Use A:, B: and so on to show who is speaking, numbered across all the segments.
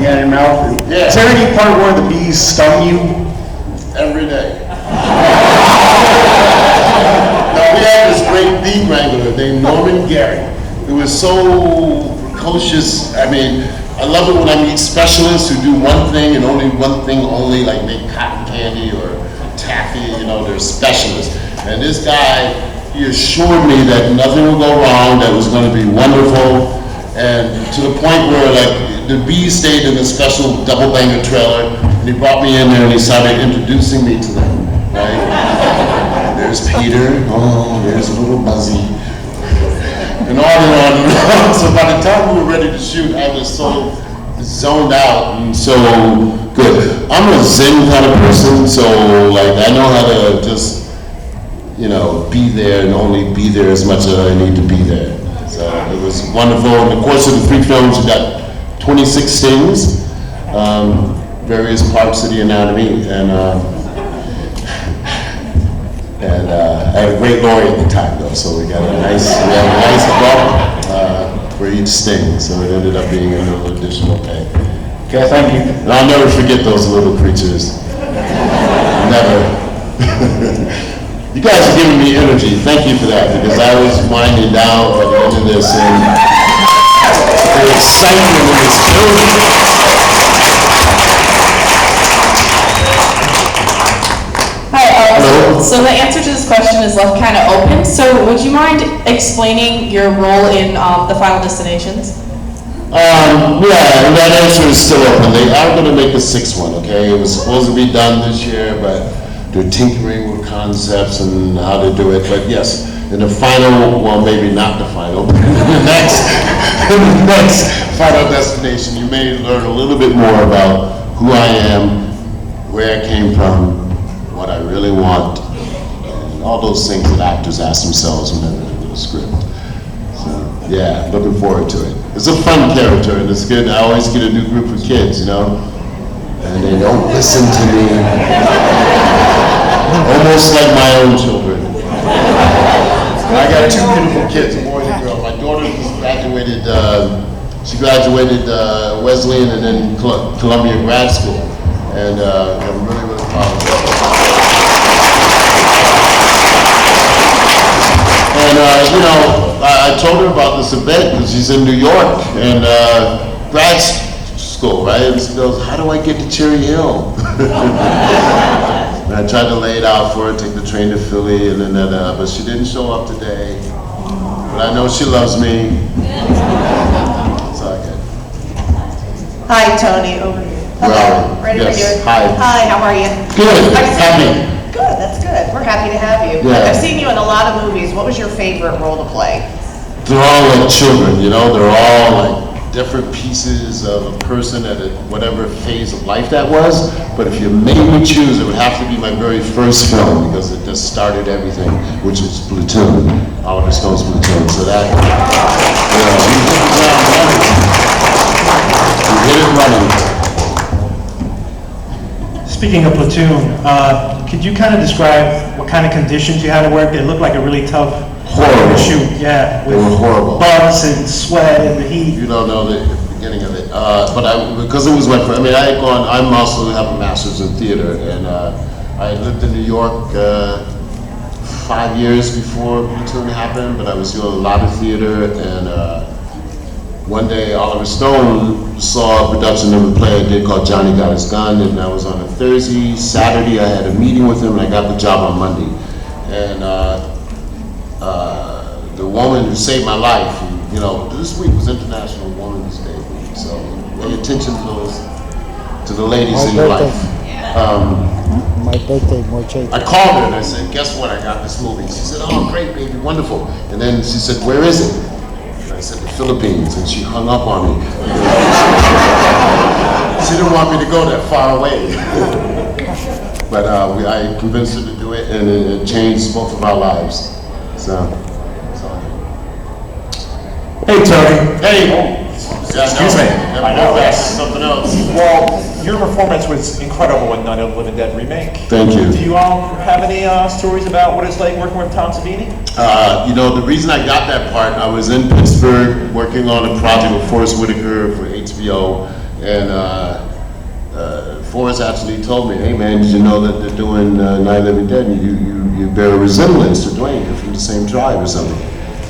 A: had in your mouth.
B: Yeah.
A: Is there any part where the bees stung you?
B: Every day. Now, we had this great bee wrangler named Norman Gary. It was so precocious. I mean, I love it when I meet specialists who do one thing and only one thing only, like make cotton candy or taffy, you know, they're specialists. And this guy, he assured me that nothing would go wrong, that it was going to be wonderful, and to the point where, like, the bees stayed in a special double banger trailer, and he brought me in there and he started introducing me to them, right? There's Peter, oh, there's little Buzzy, and on and on and on. So by the time we were ready to shoot, I was so zoned out and so good. I'm a Zen kind of person, so like I know how to just, you know, be there and only be there as much as I need to be there. So it was wonderful. In the course of the 3 films, we got 26 stings, various parts of the anatomy, and I had a great lawyer at the time, though, so we had a nice bump for each sting, so it ended up being a little additional pay.
A: Okay, thank you.
B: And I'll never forget those little creatures. Never. You guys are giving me energy. Thank you for that, because I was winding down at the end of this, and the excitement was building.
C: Hi, so the answer to this question is left kind of open. So would you mind explaining your role in the Final Destinations?
B: Yeah, and that answer is still open. They are going to make a 6th one, okay? It was supposed to be done this year, but they're tinkering with concepts and how to do it. But yes, in the final, well, maybe not the final, but in the next Final Destination, you may learn a little bit more about who I am, where I came from, what I really want, and all those things that actors ask themselves when they're reading the script. So, yeah, looking forward to it. It's a fun character, and it's good. I always get a new group of kids, you know, and they don't listen to me. Almost like my own children. I got 2 beautiful kids, a boy and a girl. My daughter just graduated, she graduated Wesleyan and then Columbia Grad School, and I'm really, really proud of her. And you know, I told her about this event because she's in New York and grad school, right? And she goes, "How do I get to Cherry Hill?" And I tried to lay it out for her, take the train to Philly, and then that, but she didn't show up today. But I know she loves me. It's all good.
D: Hi, Tony, over here. Hello,
B: Well,
D: ready
B: yes.
D: for you?
B: Hi.
D: Hi, how are you?
B: Good.
D: Happy. Good, that's good. We're happy to have you.
B: Yeah.
D: I've seen you in a lot of movies. What was your favorite role to play?
B: They're all like children, you know. They're all like different pieces of a person at whatever phase of life that was. But if you made me choose, it would have to be my very first film because it just started everything, which is Platoon, Oliver Stone's Platoon. So that, you hit it running.
E: Speaking of Platoon, could you kind of describe what kind of conditions you had to work? It looked like a really tough
B: Horrible.
E: shoot, yeah,
B: They
E: with
B: were horrible.
E: bugs and sweat and the heat.
B: You don't know the beginning of it, but because it was my first, I mean, I had gone, I'm also have a master's in theater, and I had lived in New York 5 years before Platoon happened, but I was doing a lot of theater, and one day Oliver Stone saw a production of a play I did called Johnny Got His Gun, and that was on a Thursday. Saturday I had a meeting with him, and I got the job on Monday. And the woman who saved my life, who, you know, this week was International Women's Day week, so pay attention to the ladies in your life.
F: My birthday, March 8th.
B: I called her and I said, "Guess what? I got this movie." She said, "Oh, great, baby, wonderful." And then she said, "Where is it?" And I said, "The Philippines," and she hung up on me. She didn't want me to go that far away. But I convinced her to do it, and it changed both of our lives. So.
A: Hey, Tony.
B: Hey.
A: Excuse me.
B: I know that's something else.
G: Well, your performance was incredible in Night of the Living Dead remake.
B: Thank you.
G: Do you all have any stories about what it's like working with Tom Savini?
B: You know, the reason I got that part, I was in Pittsburgh working on a project with Forrest Whitaker for HBO, And Forrest actually told me, hey man, did you know that they're doing Night of the Living Dead, and you bear a resemblance to Dwayne, you're from the same tribe or something.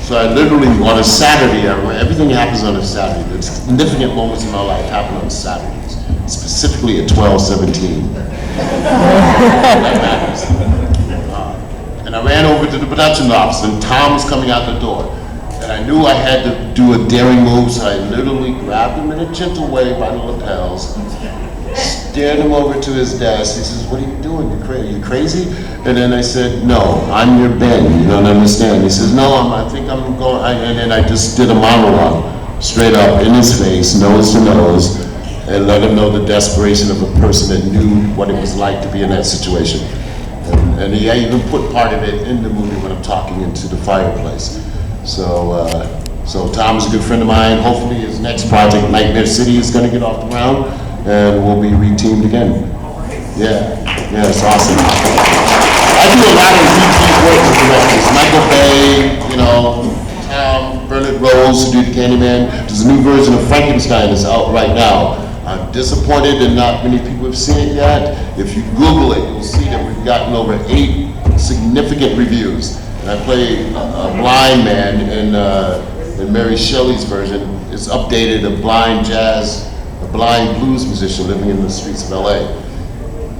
B: So I literally, on a Saturday, everything happens on a Saturday. The significant moments in my life happen on Saturdays, specifically at 12:17. That matters. And I ran over to the production office, and Tom was coming out the door. And I knew I had to do a daring move, so I literally grabbed him in a gentle way by the lapels, steered him over to his desk. He says, what are you doing? You crazy? And then I said, no, I'm your Ben. You don't understand. He says, no, I think I'm going. And then I just did a monologue, straight up in his face, nose to nose, and let him know the desperation of a person that knew what it was like to be in that situation. And he even put part of it in the movie when I'm talking into the fireplace. So Tom's a good friend of mine. Hopefully his next project, Nightmare City, is going to get off the ground, and we'll be reteamed again. Yeah, it's awesome. I do a lot of repeat work with directors. Michael Bay, Tom, Bernard Rose, who did Candyman. There's a new version of Frankenstein that's out right now. I'm disappointed that not many people have seen it yet. If you Google it, you'll see that we've gotten over 8 significant reviews. And I play a blind man in Mary Shelley's version. It's updated, a blind blues musician living in the streets of LA.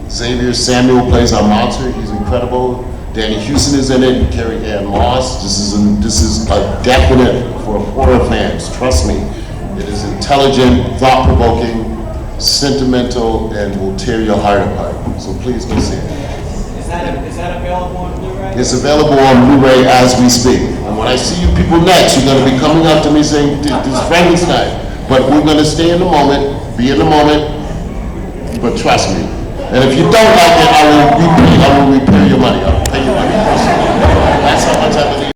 B: Xavier Samuel plays our monster. He's incredible. Danny Houston is in it, Carrie Ann Moss. This is a definite for horror fans, trust me. It is intelligent, thought-provoking, sentimental, and will tear your heart apart. So please go see it.
H: Is that available on Blu-ray?
B: It's available on Blu-ray as we speak. And when I see you people next, you're going to be coming up to me saying, this is Frankenstein. But we're going to stay in the moment, be in the moment, but trust me. And if you don't like it, I will repair your money.